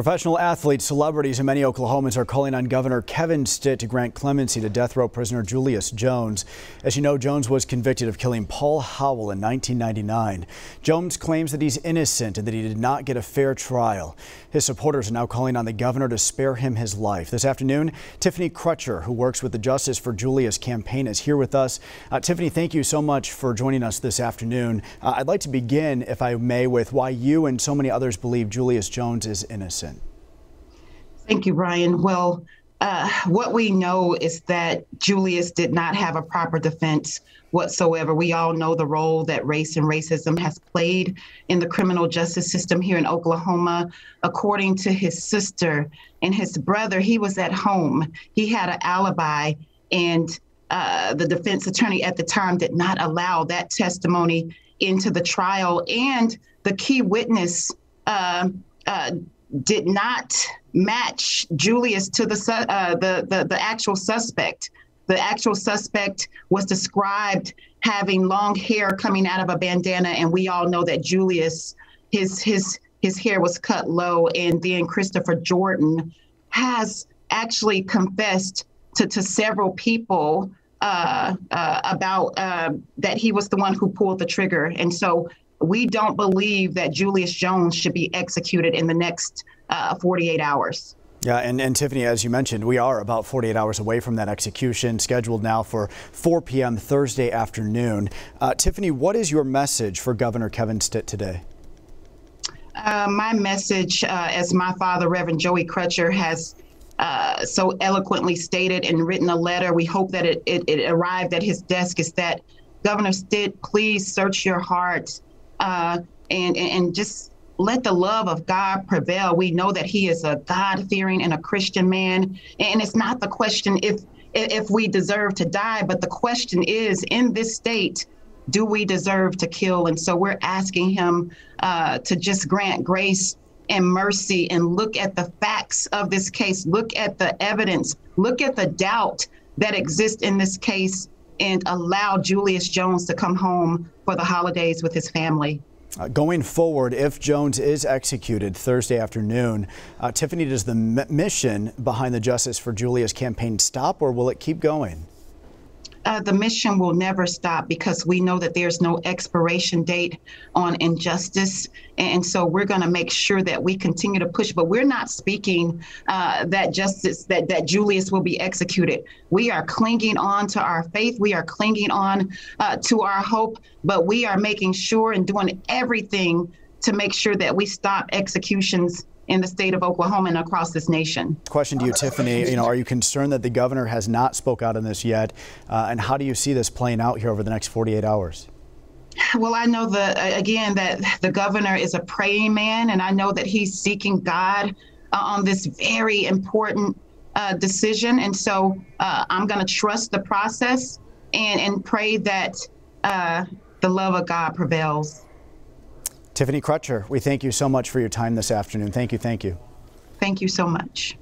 Professional athletes, celebrities, and many Oklahomans are calling on Governor Kevin Stitt to grant clemency to death row prisoner Julius Jones. As you know, Jones was convicted of killing Paul Howell in 1999. Jones claims that he's innocent and that he did not get a fair trial. His supporters are now calling on the governor to spare him his life. This afternoon, Tiffany Crutcher, who works with the Justice for Julius campaign, is here with us. Tiffany, thank you so much for joining us this afternoon. I'd like to begin, if I may, with why you and so many others believe Julius Jones is innocent. Thank you, Brian. Well, what we know is that Julius did not have a proper defense whatsoever. We all know the role that race and racism has played in the criminal justice system here in Oklahoma. According to his sister and his brother, he was at home. He had an alibi, and the defense attorney at the time did not allow that testimony into the trial. And the key witness did not match Julius to the actual suspect. The actual suspect was described having long hair coming out of a bandana, and we all know that Julius, his hair was cut low. And then Christopher Jordan has actually confessed to several people about that he was the one who pulled the trigger. And so we don't believe that Julius Jones should be executed in the next 48 hours. Yeah, and Tiffany, as you mentioned, we are about 48 hours away from that execution, scheduled now for 4 p.m. Thursday afternoon. Tiffany, what is your message for Governor Kevin Stitt today? My message, as my father, Reverend Joey Crutcher, has so eloquently stated and written a letter, we hope that it arrived at his desk, is that Governor Stitt, please search your heart and just let the love of God prevail. We know that he is a God-fearing and a Christian man. And it's not the question if we deserve to die, but the question is, in this state, do we deserve to kill? And so we're asking him to just grant grace and mercy and look at the facts of this case, look at the evidence, look at the doubt that exists in this case, and allow Julius Jones to come home for the holidays with his family. Going forward, if Jones is executed Thursday afternoon, Tiffany, does the mission behind the Justice for Julius campaign stop, or will it keep going? The mission will never stop, because we know that there's no expiration date on injustice. And so we're going to make sure that we continue to push. But we're not speaking that justice, that Julius will be executed. We are clinging on to our faith. We are clinging on to our hope. But we are making sure and doing everything to make sure that we stop executions in the state of Oklahoma and across this nation. Question to you, Tiffany. Are you concerned that the governor has not spoke out on this yet? And how do you see this playing out here over the next 48 hours? Well, I know again that the governor is a praying man, and I know that he's seeking God on this very important decision. And so I'm going to trust the process and pray that the love of God prevails. Tiffany Crutcher, we thank you so much for your time this afternoon. Thank you. Thank you. Thank you so much.